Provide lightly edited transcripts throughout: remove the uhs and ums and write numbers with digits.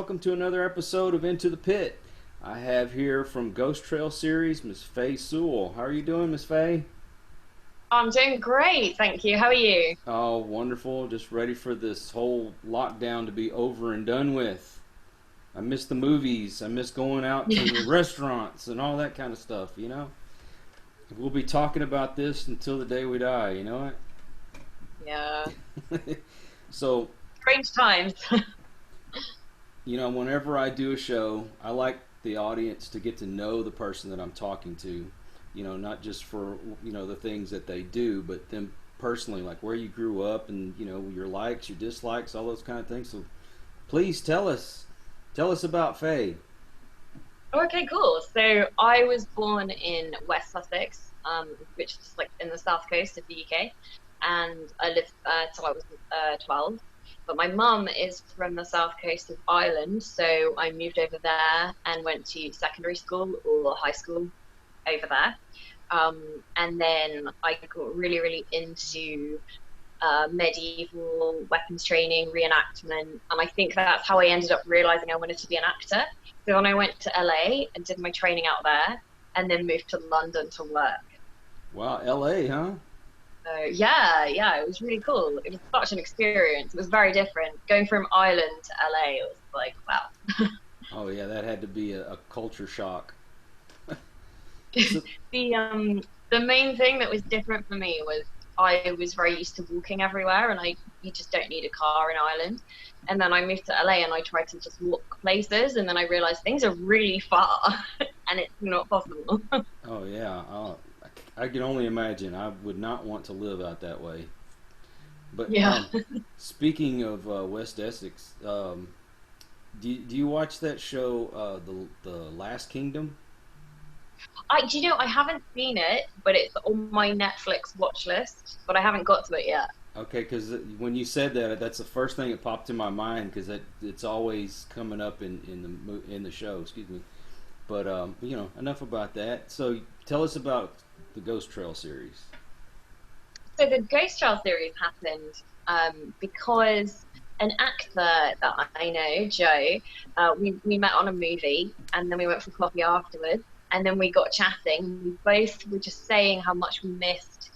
welcome to another episode of Into the Pit. I have here from Ghost Trail series, Miss Faye Sewell. How are you doing, Miss Faye? I'm doing great, thank you. How are you? Oh, wonderful. Just ready for this whole lockdown to be over and done with. I miss the movies. I miss going out to the restaurants and all that kind of stuff. We'll be talking about this until the day we die, you know Yeah, what? So, strange times. whenever I do a show, I like the audience to get to know the person that I'm talking to. Not just for, the things that they do, but them personally, like where you grew up and, your likes, your dislikes, all those kind of things. So please tell us about Faye. Okay, cool. So I was born in West Sussex, which is like in the south coast of the UK, and I lived till I was 12. But my mum is from the south coast of Ireland, so I moved over there and went to secondary school or high school over there. And then I got really, really into medieval weapons training, reenactment, and I think that's how I ended up realizing I wanted to be an actor. So then I went to LA and did my training out there, and then moved to London to work. Wow, LA, huh? So yeah, it was really cool. It was such an experience. It was very different. Going from Ireland to LA, it was like, wow. Oh, yeah, that had to be a culture shock. So, The main thing that was different for me was I was very used to walking everywhere, and you just don't need a car in Ireland. And then I moved to LA and I tried to just walk places, and then I realized things are really far and it's not possible. oh, yeah, I can only imagine. I would not want to live out that way. But Yeah. speaking of West Essex, do you watch that show, the Last Kingdom? I haven't seen it, but it's on my Netflix watch list, but I haven't got to it yet. Okay, because when you said that, that's the first thing that popped in my mind because it's always coming up in the show. Excuse me, but enough about that. So tell us about the Ghost Trail series. So the Ghost Trail series happened because an actor that I know, Joe, we met on a movie, and then we went for coffee afterwards, and then we got chatting. We both were just saying how much we missed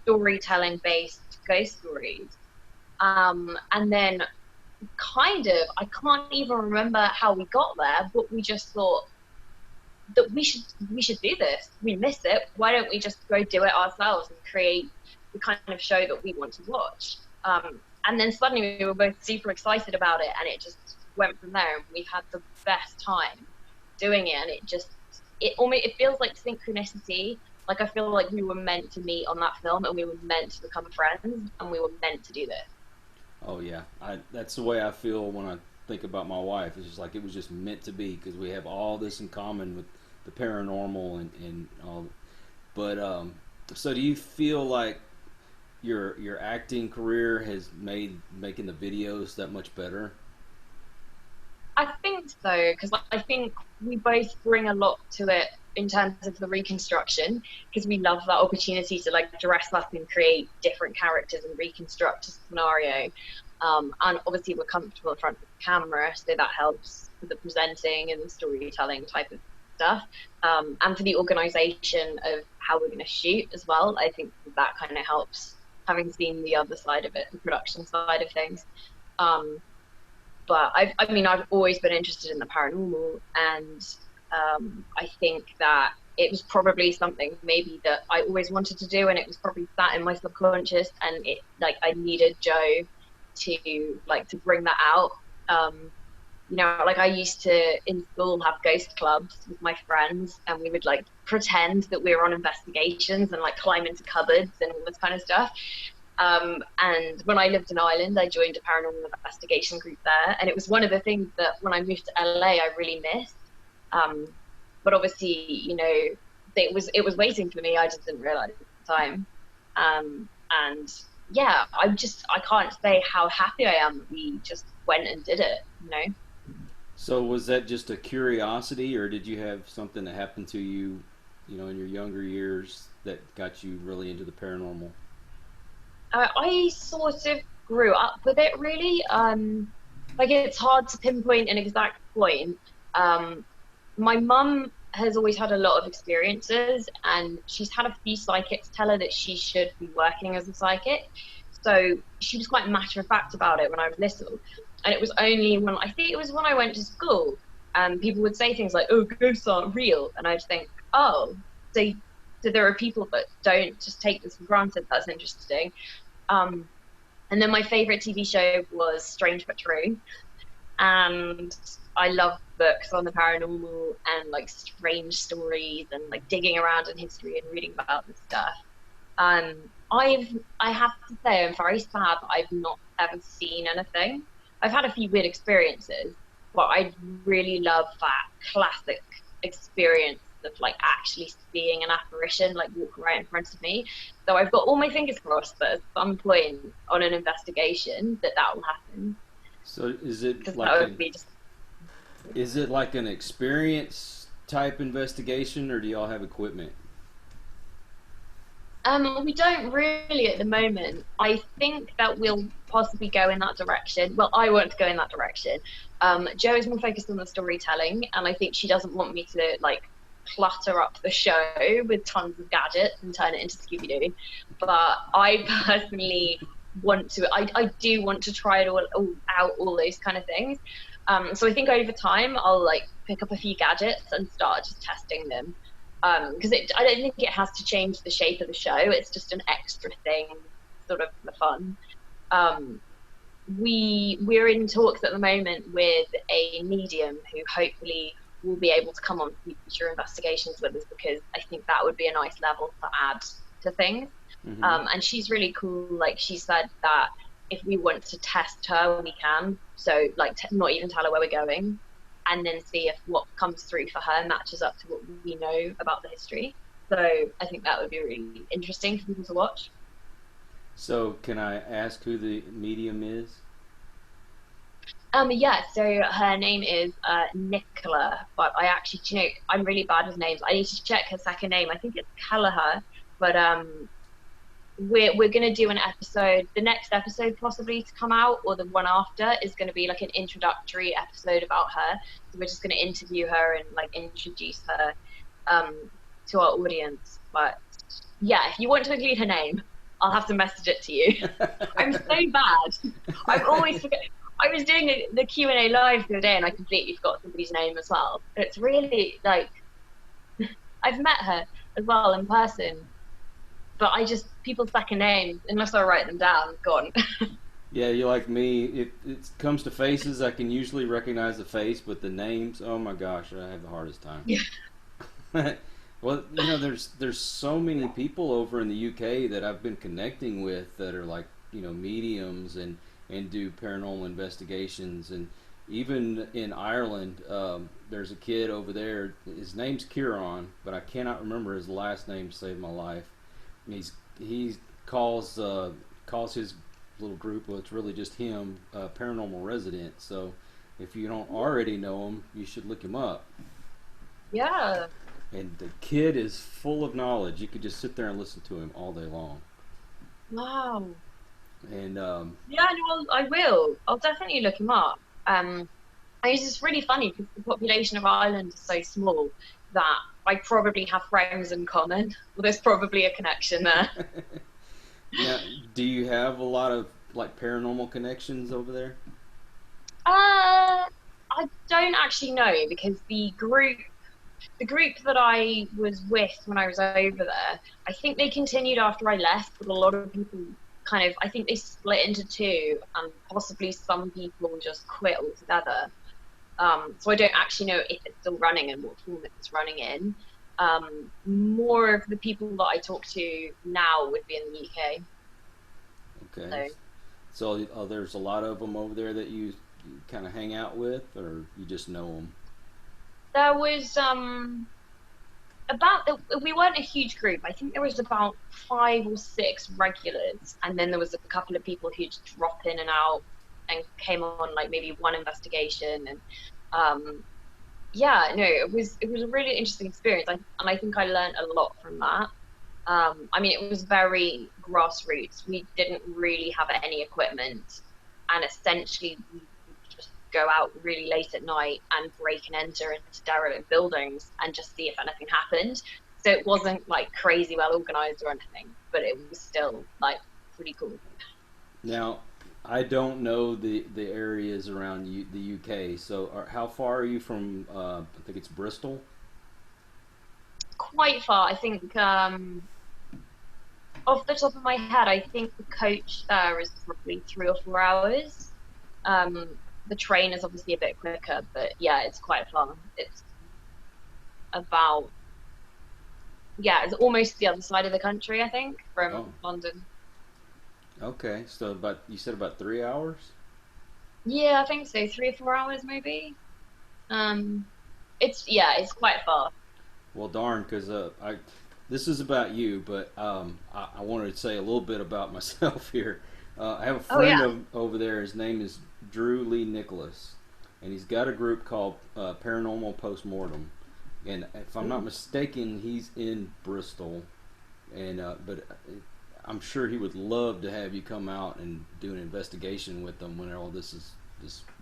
storytelling based ghost stories. And then I can't even remember how we got there, but we just thought that we should do this. We miss it. Why don't we just go do it ourselves and create the kind of show that we want to watch? And then suddenly we were both super excited about it, and it just went from there. And we had the best time doing it, and it feels like synchronicity. Like I feel like we were meant to meet on that film, and we were meant to become friends, and we were meant to do this. Oh yeah, that's the way I feel when I think about my wife. It's just like it was just meant to be because we have all this in common with the paranormal and all. But so do you feel like your acting career has made making the videos that much better? I think so, because I think we both bring a lot to it in terms of the reconstruction, because we love that opportunity to like dress up and create different characters and reconstruct a scenario. And obviously we're comfortable in front of the camera, so that helps with the presenting and the storytelling type of stuff. And for the organization of how we're going to shoot as well, I think that kind of helps, having seen the other side of it, the production side of things. But I've always been interested in the paranormal, and I think that it was probably something maybe that I always wanted to do, and it was probably sat in my subconscious, and it like I needed Joe to bring that out. Like I used to in school have ghost clubs with my friends, and we would like pretend that we were on investigations and like climb into cupboards and all this kind of stuff. And when I lived in Ireland, I joined a paranormal investigation group there, and it was one of the things that when I moved to LA, I really missed. But obviously, it was waiting for me. I just didn't realize at the time. And yeah, I can't say how happy I am that we just went and did it. So was that just a curiosity, or did you have something that happened to you, in your younger years that got you really into the paranormal? I sort of grew up with it really. like it's hard to pinpoint an exact point. My mum has always had a lot of experiences, and she's had a few psychics tell her that she should be working as a psychic. So she was quite matter of fact about it when I was little. And it was only when I think it was when I went to school, people would say things like, "Oh, ghosts aren't real," and I'd think, "Oh, so so there are people that don't just take this for granted." That's interesting. Um, and then my favorite TV show was Strange But True, and I love books on the paranormal and like strange stories and like digging around in history and reading about this stuff. Um, I have to say I'm very sad that I've not ever seen anything. I've had a few weird experiences, but I really love that classic experience of like actually seeing an apparition like walk right in front of me. So I've got all my fingers crossed that at some point on an investigation that will happen. So is it Because like that would be just is it like an experience type investigation, or do y'all have equipment? we don't really at the moment. I think that we'll possibly go in that direction. Well, I want to go in that direction. Jo is more focused on the storytelling, and I think she doesn't want me to like clutter up the show with tons of gadgets and turn it into Scooby-Doo. But I personally want to. I do want to try it all out, all those kind of things. So I think over time I'll like pick up a few gadgets and start just testing them. Because I don't think it has to change the shape of the show. It's just an extra thing, sort of for fun. Um, we're in talks at the moment with a medium who hopefully will be able to come on future investigations with us, because I think that would be a nice level to add to things. Mm-hmm. And she's really cool. Like she said that if we want to test her, we can. So like not even tell her where we're going, and then see if what comes through for her matches up to what we know about the history. So I think that would be really interesting for people to watch. So can I ask who the medium is? Yeah, so her name is Nicola, but I actually, you know, I'm really bad with names. I need to check her second name. I think it's Kelleher, but we're gonna do an episode. The next episode possibly to come out, or the one after, is gonna be like an introductory episode about her. So we're just gonna interview her and like introduce her to our audience. But yeah, if you want to include her name, I'll have to message it to you. I'm so bad. I'm always forget. I was doing the Q&A live the other day, and I completely forgot somebody's name as well. But it's really like I've met her as well in person, but I just people's second names, unless I write them down, gone. Yeah, you're like me. If it comes to faces, I can usually recognize the face, but the names, oh my gosh, I have the hardest time. Yeah. Well, you know, there's so many people over in the UK that I've been connecting with that are like, you know, mediums and do paranormal investigations, and even in Ireland, there's a kid over there. His name's Kieran, but I cannot remember his last name to save my life. He calls his little group, well, it's really just him, paranormal resident. So if you don't already know him, you should look him up. Yeah. And the kid is full of knowledge. You could just sit there and listen to him all day long. Wow. And Yeah, no, I will. I'll definitely look him up. It's just really funny because the population of Ireland is so small that I probably have friends in common. Well, there's probably a connection there. now, do you have a lot of like paranormal connections over there? I don't actually know, because the group that I was with when I was over there, I think they continued after I left, but a lot of people kind of, I think they split into two, and possibly some people just quit altogether. So I don't actually know if it's still running and what form it's running in. More of the people that I talk to now would be in the UK. Okay. So there's a lot of them over there that you kind of hang out with, or you just know them? There was we weren't a huge group. I think there was about 5 or 6 regulars, and then there was a couple of people who'd drop in and out and came on like maybe one investigation. And yeah, no, it was a really interesting experience, and I think I learned a lot from that. I mean, it was very grassroots. We didn't really have any equipment, and essentially we just go out really late at night and break and enter into derelict buildings and just see if anything happened. So it wasn't like crazy well organized or anything, but it was still like pretty cool. Now, I don't know the areas around the UK. So, how far are you from? I think it's Bristol. Quite far, I think. Off the top of my head, I think the coach there is probably 3 or 4 hours. Um, the train is obviously a bit quicker, but yeah, it's quite far. It's about, yeah, it's almost the other side of the country, I think, from Oh, London. okay. So, about you said about 3 hours. Yeah, I think so. 3 or 4 hours maybe. Um, yeah, it's quite far. Well, darn, because I this is about you, but I wanted to say a little bit about myself here. I have a Oh friend yeah. over there. His name is Drew Lee Nicholas, and he's got a group called Paranormal Postmortem. And if I'm not Ooh. mistaken, he's in Bristol, and but I'm sure he would love to have you come out and do an investigation with them when all this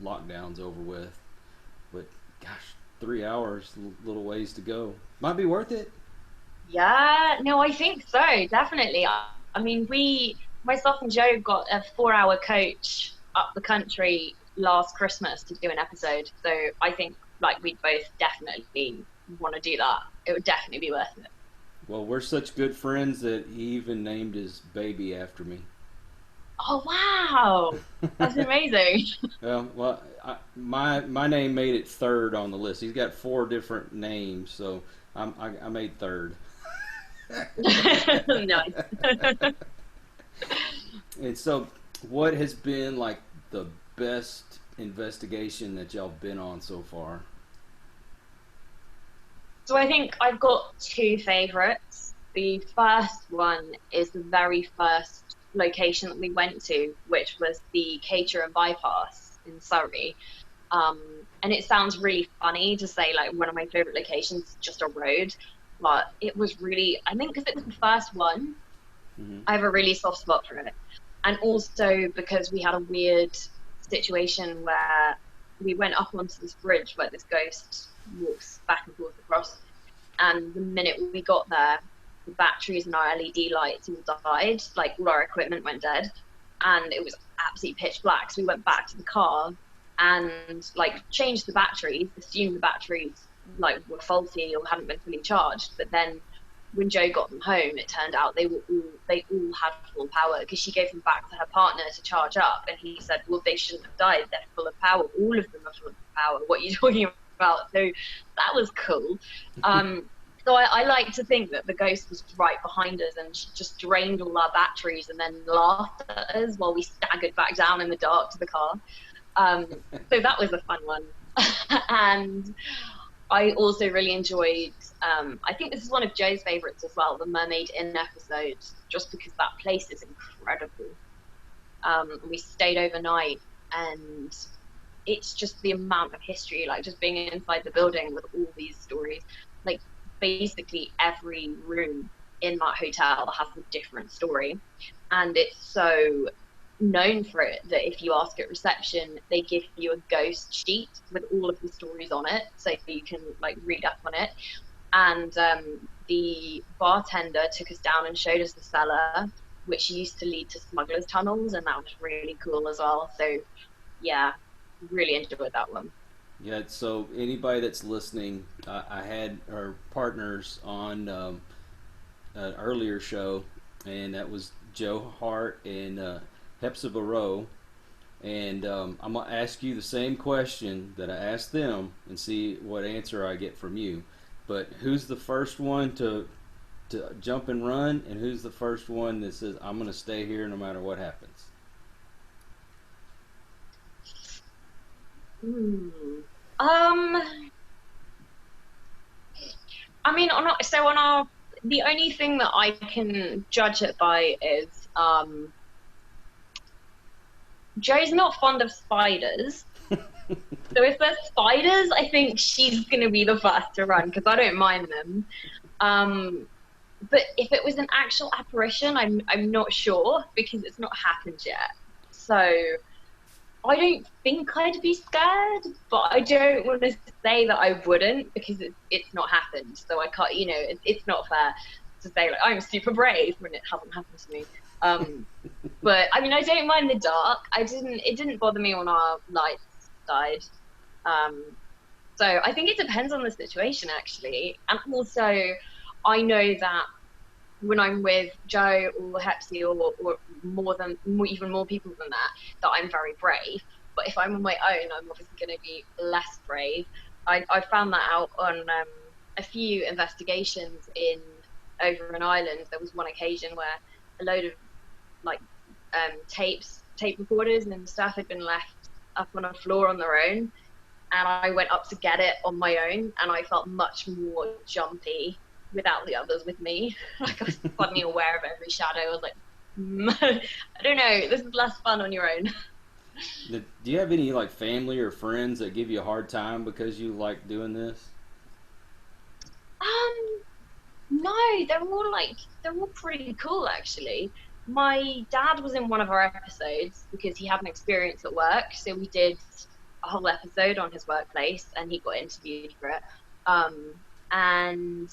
lockdown's over with. But gosh, 3 hours, little ways to go. Might be worth it. Yeah, no, I think so, definitely. I mean, myself and Joe got a 4 hour coach up the country last Christmas to do an episode. So I think like we'd both definitely want to do that. It would definitely be worth it. Well, we're such good friends that he even named his baby after me. Oh, wow. That's amazing. My name made it third on the list. He's got four different names, so I made third. Nice. And so, what has been like the best investigation that y'all been on so far? So I think I've got two favorites. The first one is the very first location that we went to, which was the Caterham bypass in Surrey. Um, and it sounds really funny to say like one of my favorite locations is just a road, but it was really, I think because it was the first one, Hmm. I have a really soft spot for it. And also because we had a weird situation where we went up onto this bridge where this ghost walks back and forth across. And the minute we got there, the batteries in our LED lights all died, like all our equipment went dead. And it was absolutely pitch black. So we went back to the car and like changed the batteries, assumed the batteries like were faulty or hadn't been fully charged. But then when Joe got them home, it turned out they all had full power because she gave them back to her partner to charge up, and he said, "Well, they shouldn't have died. They're full of power. All of them are full of power. What are you talking about?" So that was cool. Um, so I like to think that the ghost was right behind us and she just drained all our batteries and then laughed at us while we staggered back down in the dark to the car. Um, so that was a fun one. And I also really enjoyed, I think this is one of Joe's favourites as well, the Mermaid Inn episode, just because that place is incredible. We stayed overnight and it's just the amount of history, like just being inside the building with all these stories. Like basically every room in that hotel has a different story. And it's so known for it that if you ask at reception, they give you a ghost sheet with all of the stories on it, so you can like read up on it. And the bartender took us down and showed us the cellar, which used to lead to smugglers' tunnels, and that was really cool as well. So yeah, really enjoyed that one. Yeah. So anybody that's listening, I had our partners on an earlier show, and that was Joe Hart and Hepzibah Rowe. And I'm gonna ask you the same question that I asked them, and see what answer I get from you. But who's the first one to jump and run, and who's the first one that says I'm gonna stay here no matter what happens? Hmm. Um, I mean, on our, the only thing that I can judge it by is Joe's not fond of spiders. So if there's spiders, I think she's gonna be the first to run because I don't mind them. Um, but if it was an actual apparition, I'm not sure because it's not happened yet. So I don't think I'd be scared, but I don't want to say that I wouldn't because it's not happened. So I can't, you know, it's not fair to say like I'm super brave when it hasn't happened to me. But I mean, I don't mind the dark. It didn't bother me when our lights died. So I think it depends on the situation actually, and also I know that when I'm with Joe or Hepsi or even more people than that I'm very brave. But if I'm on my own, I'm obviously going to be less brave. I found that out on a few investigations over in Ireland. There was one occasion where a load of like tape recorders and stuff had been left up on a floor on their own, and I went up to get it on my own, and I felt much more jumpy without the others with me. Like I was suddenly aware of every shadow. I was like, I don't know, this is less fun on your own. Do you have any like family or friends that give you a hard time because you like doing this? No, they're all pretty cool actually. My dad was in one of our episodes because he had an experience at work, so we did a whole episode on his workplace, and he got interviewed for it. And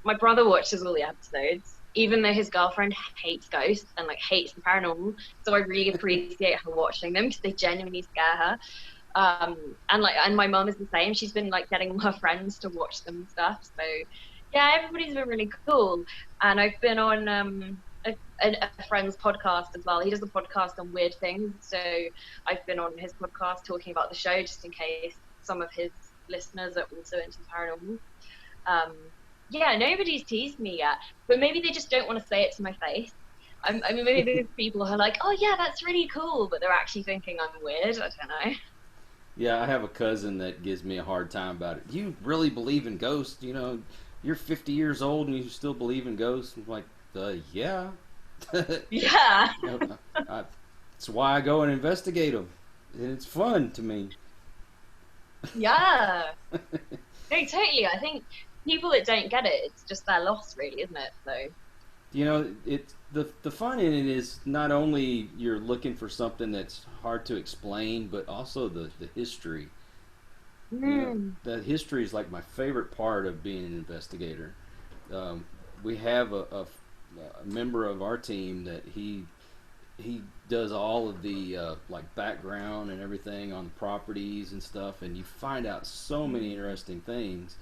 my brother watches all the episodes, even though his girlfriend hates ghosts and like hates the paranormal. So I really appreciate her watching them because they genuinely scare her. And my mum is the same. She's been like getting all her friends to watch them and stuff. So yeah, everybody's been really cool. And I've been on a friend's podcast as well. He does a podcast on weird things. So I've been on his podcast talking about the show just in case some of his listeners are also into paranormal. Yeah, nobody's teased me yet, but maybe they just don't want to say it to my face. I mean, maybe there's people who are like, oh yeah, that's really cool, but they're actually thinking I'm weird. I don't know. Yeah, I have a cousin that gives me a hard time about it. Do you really believe in ghosts? You know, you're 50 years old and you still believe in ghosts? I'm like, yeah. Yeah. You know, that's why I go and investigate them. And it's fun to me. Yeah. No, totally. I think people that don't get it, it's just their loss, really, isn't it? So. You know, it's the fun in it is not only you're looking for something that's hard to explain, but also the history. You know, that history is like my favorite part of being an investigator. We have a member of our team that he does all of the like background and everything on the properties and stuff, and you find out so many interesting things.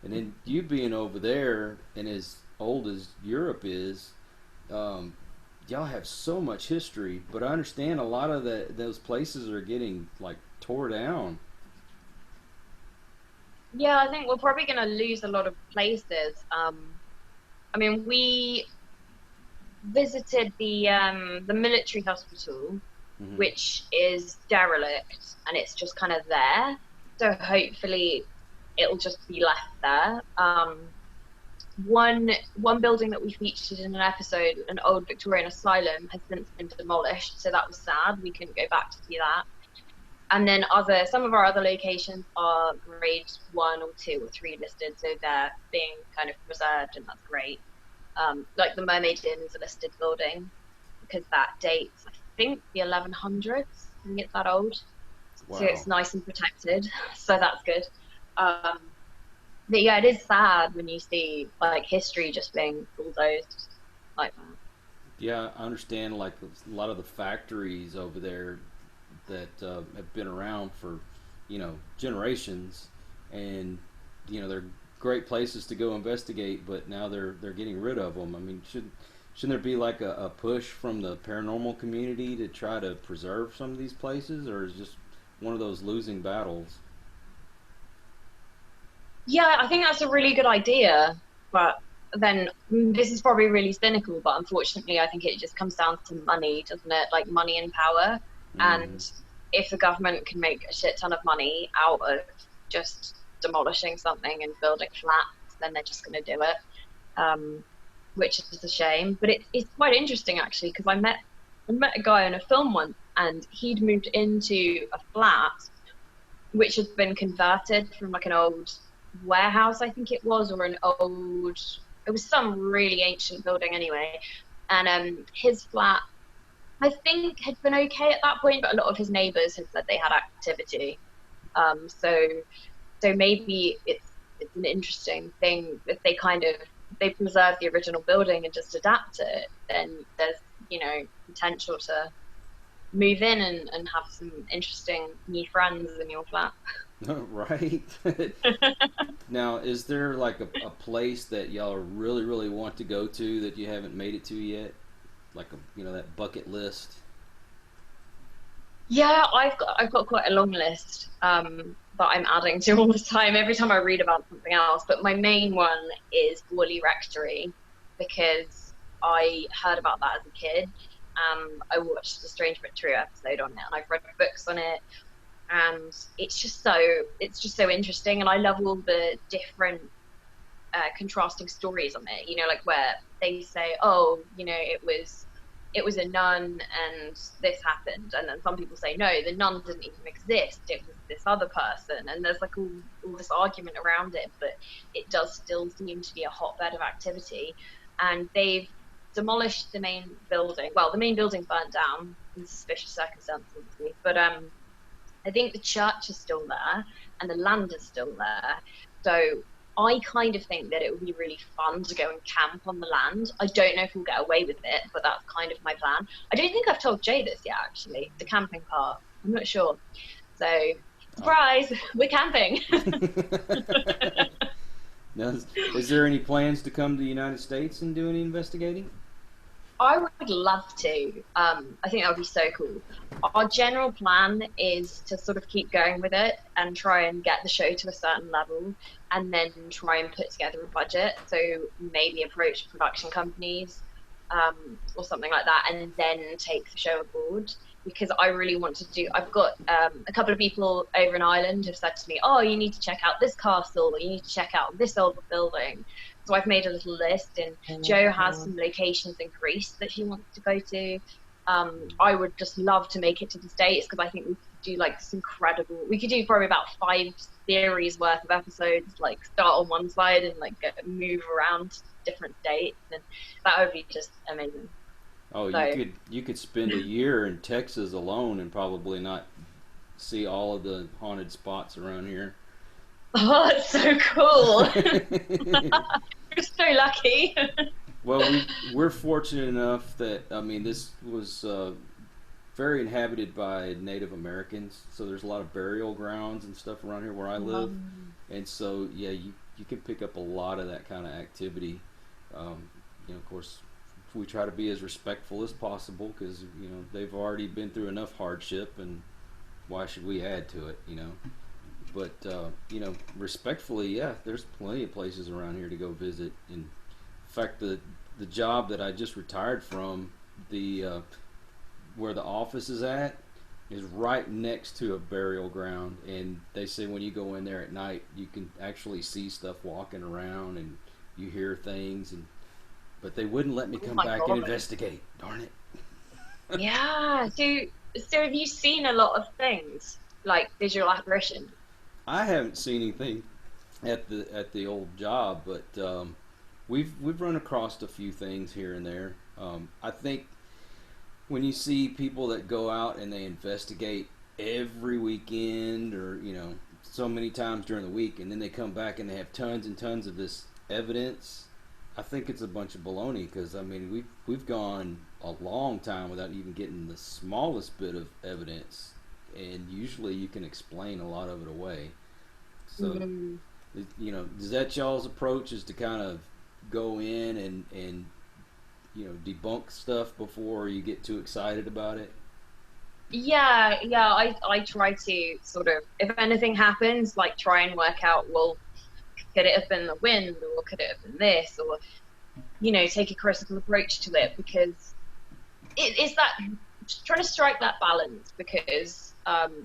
And then you being over there and as old as Europe is, y'all have so much history. But I understand a lot of those places are getting like tore down. Yeah, I think we're probably going to lose a lot of places. I mean, we visited the military hospital, which is derelict, and it's just kind of there. So hopefully it'll just be left there. One building that we featured in an episode, an old Victorian asylum, has since been demolished, so that was sad. We couldn't go back to see that. And then some of our other locations are grade 1 or 2 or 3 listed, so they're being kind of preserved, and that's great. Like the Mermaid Inn is a listed building because that dates, I think, the 1100s. I think it's that old. Wow. So it's nice and protected, so that's good. But yeah, it is sad when you see like history just being bulldozed like that. Yeah, I understand. Like a lot of the factories over there that have been around for generations, and they're great places to go investigate. But now they're getting rid of them. I mean, shouldn't there be like a push from the paranormal community to try to preserve some of these places, or is it just one of those losing battles? Yeah, I think that's a really good idea, but then this is probably really cynical, but unfortunately I think it just comes down to money, doesn't it? Like money and power. And if the government can make a shit ton of money out of just demolishing something and building flats, then they're just going to do it, which is a shame. But it's quite interesting actually, because I met a guy in a film once, and he'd moved into a flat which had been converted from like an old warehouse, I think it was, or it was some really ancient building anyway. And his flat I think had been okay at that point, but a lot of his neighbours had said they had activity. So maybe it's an interesting thing if they kind of they preserve the original building and just adapt it. Then there's potential to move in and have some interesting new friends in your flat. Right. Now, is there like a place that y'all really, really want to go to that you haven't made it to yet? Like that bucket list. Yeah, I've got quite a long list that I'm adding to all the time. Every time I read about something else, but my main one is Worley Rectory because I heard about that as a kid. I watched the Strange But True episode on it, and I've read books on it, and it's just so interesting, and I love all the different contrasting stories on it. Like where they say, oh, it was a nun and this happened, and then some people say no, the nun didn't even exist, it was this other person, and there's like all this argument around it, but it does still seem to be a hotbed of activity. And they've demolished the main building. Well, the main building burnt down in suspicious circumstances, obviously, but I think the church is still there and the land is still there. So I kind of think that it would be really fun to go and camp on the land. I don't know if we'll get away with it, but that's kind of my plan. I don't think I've told Jay this yet, actually, the camping part. I'm not sure. So, surprise, we're camping. Now, is there any plans to come to the United States and do any investigating? I would love to. I think that would be so cool. Our general plan is to sort of keep going with it and try and get the show to a certain level and then try and put together a budget. So maybe approach production companies or something like that and then take the show aboard, because I really want to do. I've got a couple of people over in Ireland have said to me, oh, you need to check out this castle or you need to check out this old building. So I've made a little list, and Jo has some locations in Greece that she wants to go to. I would just love to make it to the States because I think we could do like this incredible. We could do probably about 5 series worth of episodes, like start on one side and like move around different states, and that would be just amazing. Oh, So, you could spend a year in Texas alone and probably not see all of the haunted spots around here. oh, it's so cool. You're so lucky. Well, we're fortunate enough that this was very inhabited by Native Americans, so there's a lot of burial grounds and stuff around here where I live, and so yeah, you can pick up a lot of that kind of activity. Of course, we try to be as respectful as possible because they've already been through enough hardship, and why should we add to it? But respectfully, yeah, there's plenty of places around here to go visit. In fact, the job that I just retired from, the where the office is at, is right next to a burial ground, and they say when you go in there at night, you can actually see stuff walking around, and you hear things, but they wouldn't let me Oh come my back and God. investigate. Darn it! Yeah. So have you seen a lot of things like visual apparition? I haven't seen anything at the old job, but we've run across a few things here and there. I think when you see people that go out and they investigate every weekend, or so many times during the week, and then they come back and they have tons and tons of this evidence, I think it's a bunch of baloney. Because we've gone a long time without even getting the smallest bit of evidence, and usually you can explain a lot of it away. So, is that y'all's approach, is to kind of go in and debunk stuff before you get too excited about it? Yeah, I try to sort of, if anything happens, like try and work out, well, could it have been the wind or could it have been this, or take a critical approach to it, because it's that trying to strike that balance, because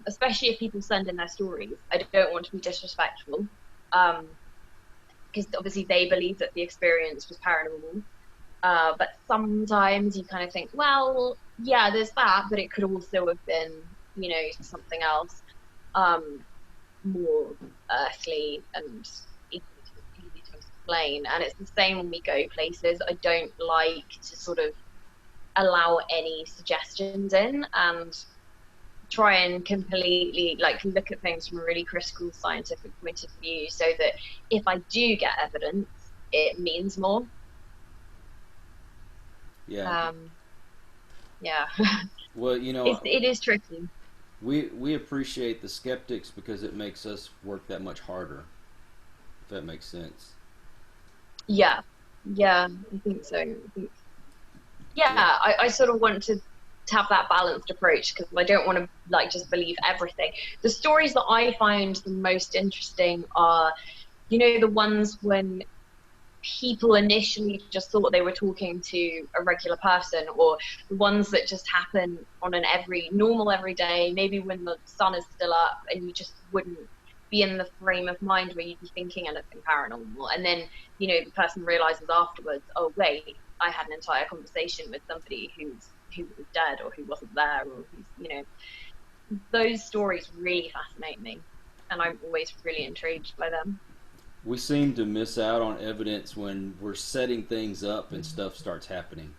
especially if people send in their stories, I don't want to be disrespectful, because obviously they believe that the experience was paranormal, but sometimes you kind of think, well, yeah, there's that, but it could also have been, something else, more earthly and easy to explain. And it's the same when we go places. I don't like to sort of allow any suggestions in, and try and completely like look at things from a really critical scientific point of view, so that if I do get evidence, it means more. Yeah. Yeah. Well, It is tricky. we appreciate the skeptics because it makes us work that much harder. If that makes sense. Yeah, yeah, I think so. Yeah, Yeah. I sort of want to have that balanced approach, because I don't want to like just believe everything. The stories that I find the most interesting are, the ones when people initially just thought they were talking to a regular person, or the ones that just happen on an normal everyday, maybe when the sun is still up and you just wouldn't be in the frame of mind where you'd be thinking anything paranormal, and then the person realizes afterwards, oh wait, I had an entire conversation with somebody who was dead, or who wasn't there, or who's those stories really fascinate me, and I'm always really intrigued by them. We seem to miss out on evidence when we're setting things up and stuff starts happening.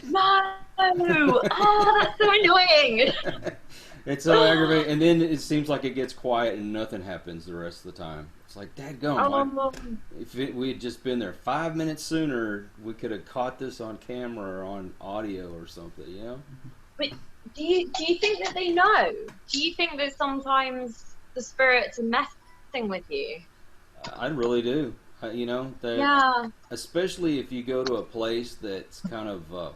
No, oh, that's so annoying. It's so aggravating, and then it seems like it gets quiet and nothing happens the rest of the time. It's like, dadgum, we had just been there 5 minutes sooner, we could have caught this on camera or on audio or something. But do you think that they know? Do you think that sometimes the spirits are messing with you? I really do. Yeah. Especially if you go to a place that's kind of,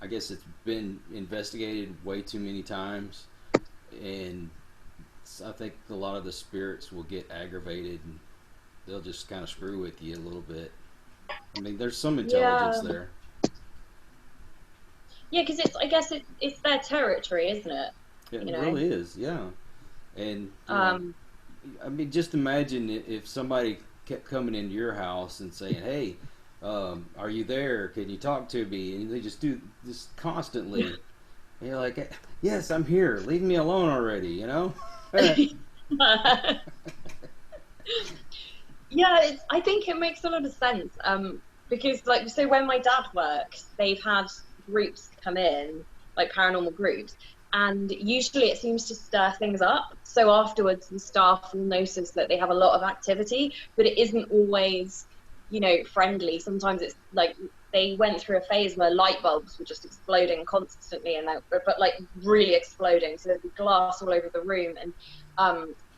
I guess it's been investigated way too many times, and I think a lot of the spirits will get aggravated and they'll just kind of screw with you a little bit. I mean, there's some intelligence there. Yeah, because I guess it's their territory, isn't it? It really is, yeah. And I mean, just imagine if somebody kept coming into your house and saying, "Hey, are you there? Can you talk to me?" And they just do this constantly. And you're like, "Yes, I'm here. Leave me alone already," Yeah, I think it makes a lot of sense. Because so when my dad works, they've had groups come in, like paranormal groups, and usually it seems to stir things up. So afterwards, the staff will notice that they have a lot of activity, but it isn't always, friendly. Sometimes it's like they went through a phase where light bulbs were just exploding constantly, but like really exploding. So there'd be glass all over the room, and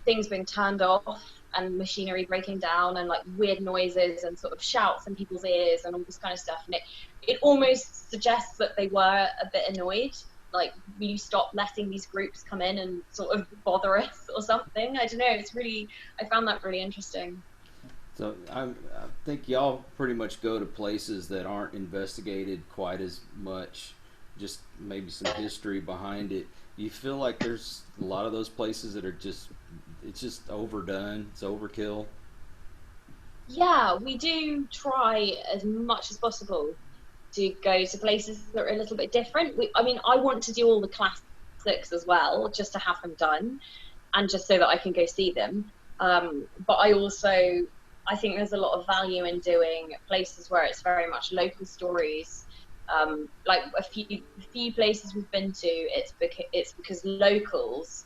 things being turned off, and machinery breaking down, and like weird noises and sort of shouts in people's ears and all this kind of stuff. And it almost suggests that they were a bit annoyed. Like, will you stop letting these groups come in and sort of bother us or something? I don't know. I found that really interesting. So I think y'all pretty much go to places that aren't investigated quite as much, just maybe some history behind it. You feel like there's a lot of those places that are it's just overdone, it's overkill. Yeah, we do try as much as possible to go to places that are a little bit different. I want to do all the classics as well, just to have them done, and just so that I can go see them. But I think there's a lot of value in doing places where it's very much local stories. Like a few places we've been to, it's because locals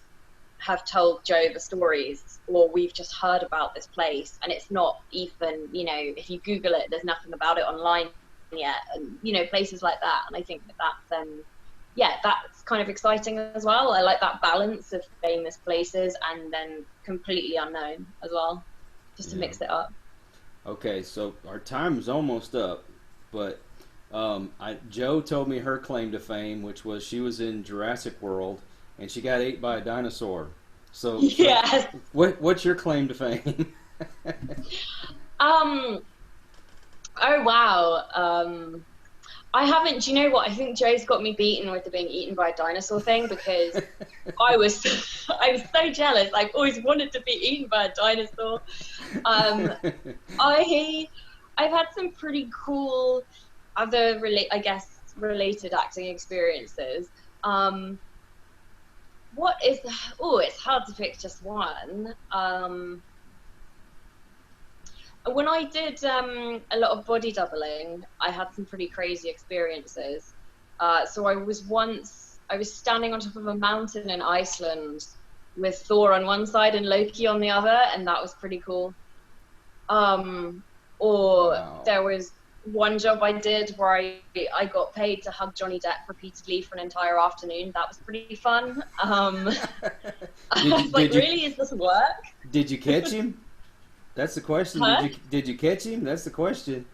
have told Joe the stories, or we've just heard about this place, and it's not even, if you Google it, there's nothing about it online yet, and places like that. And I think that's kind of exciting as well. I like that balance of famous places and then completely unknown as well, just to mix it up. Okay, so our time is almost up, but Joe told me her claim to fame, which was she was in Jurassic World and she got ate by a dinosaur. So, yes. What's your claim to fame? Oh wow. I haven't. Do you know what? I think Joe's got me beaten with the being eaten by a dinosaur thing, because I was so jealous. I've always wanted to be eaten by a dinosaur. I've had some pretty cool other related acting experiences. It's hard to pick just one. When I did a lot of body doubling, I had some pretty crazy experiences. So I was standing on top of a mountain in Iceland with Thor on one side and Loki on the other, and that was pretty cool. Or Wow. there was one job I did where I got paid to hug Johnny Depp repeatedly for an entire afternoon. That was pretty fun. I was like, really? Is this work? Did you catch him? That's the question. Huh? Did you catch him? That's the question.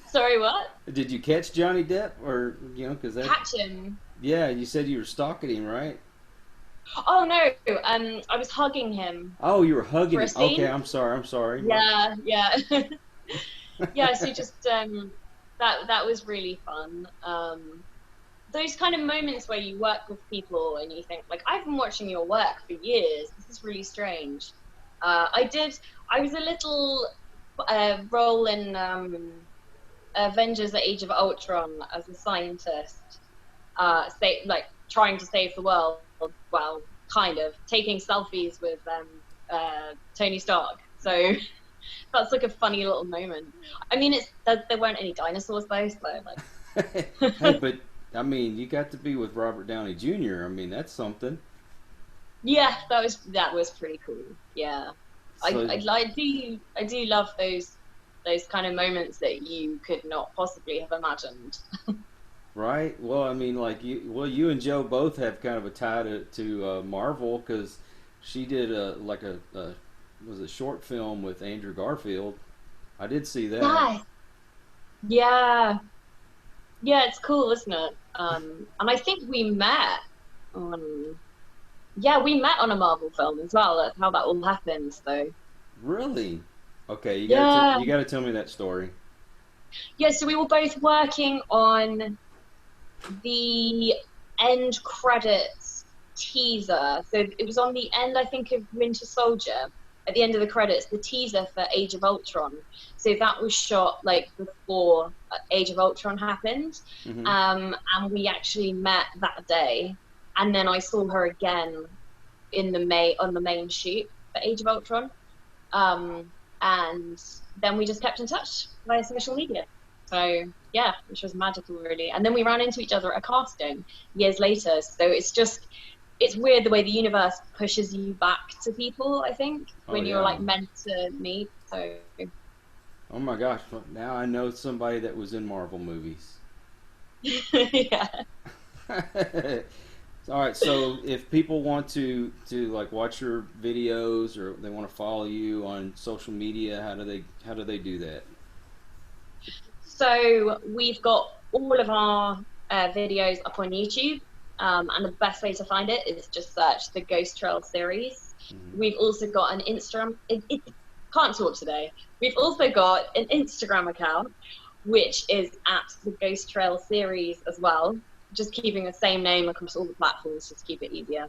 Sorry, what? Did you catch Johnny Depp, or because that? Catch him? Yeah, you said you were stalking him, right? Oh no, I was hugging him. Oh, you were hugging For a him. scene? Okay, I'm sorry. Yeah, yeah. Yeah, so just that was really fun. Those kind of moments where you work with people and you think, like, I've been watching your work for years. This is really strange. I was a little role in Avengers: Age of Ultron as a scientist, trying to save the world. Well, kind of taking selfies with Tony Stark. So that's like a funny little moment. I mean, there weren't any dinosaurs though, so like. Hey, but I mean, you got to be with Robert Downey Jr. I mean, that's something. Yeah, that was pretty cool. Yeah, So, I do love those kind of moments that you could not possibly have imagined. right? Well, I mean, like you and Joe both have kind of a tie to Marvel, because she did was a short film with Andrew Garfield. I did see that. Nice. Yeah, yeah, it's cool, isn't it? And I think we met on a Marvel film as well. That's how that all happened. So Really? Okay, yeah, you gotta tell me that story. yeah. So we were both working on the end credits teaser. So it was on the end, I think, of Winter Soldier. At the end of the credits, the teaser for Age of Ultron. So that was shot like before Age of Ultron happened, Hmm. and we actually met that day. And then I saw her again on the main shoot for Age of Ultron, and then we just kept in touch via social media. So yeah, which was magical, really. And then we ran into each other at a casting years later. So it's weird the way the universe pushes you back to people, I think, Oh when you're yeah. like meant to meet. So Oh my gosh! Now I know somebody that was in Marvel movies. yeah. All right. So if people want to like watch your videos, or they want to follow you on social media, how do they do that? So we've got all of our videos up on YouTube, and the best way to find it is just search the Ghost Trail series. Hmm. We've also got an Instagram. It can't talk today. We've also got an Instagram account, which is at the Ghost Trail series as well. Just keeping the same name across all the platforms, just to keep it easier.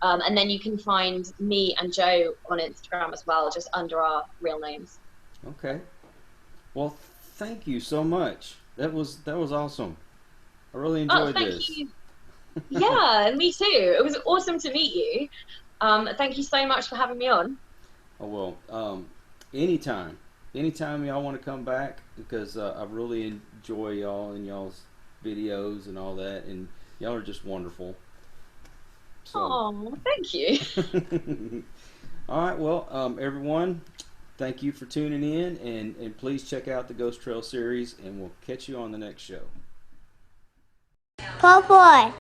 And then you can find me and Joe on Instagram as well, just under our real names. Okay. Well, thank you so much. That was awesome. I really Oh, enjoyed thank this. you. Yeah, me too. It was awesome to meet you. Thank you so much for having me on. Oh well, anytime y'all want to come back, because I really enjoy y'all and y'all's videos and all that, and y'all are just wonderful. So, Oh, thank you. all right, well, everyone, thank you for tuning in, and please check out the Ghost Trail series, and we'll catch you on the next show. Po boy.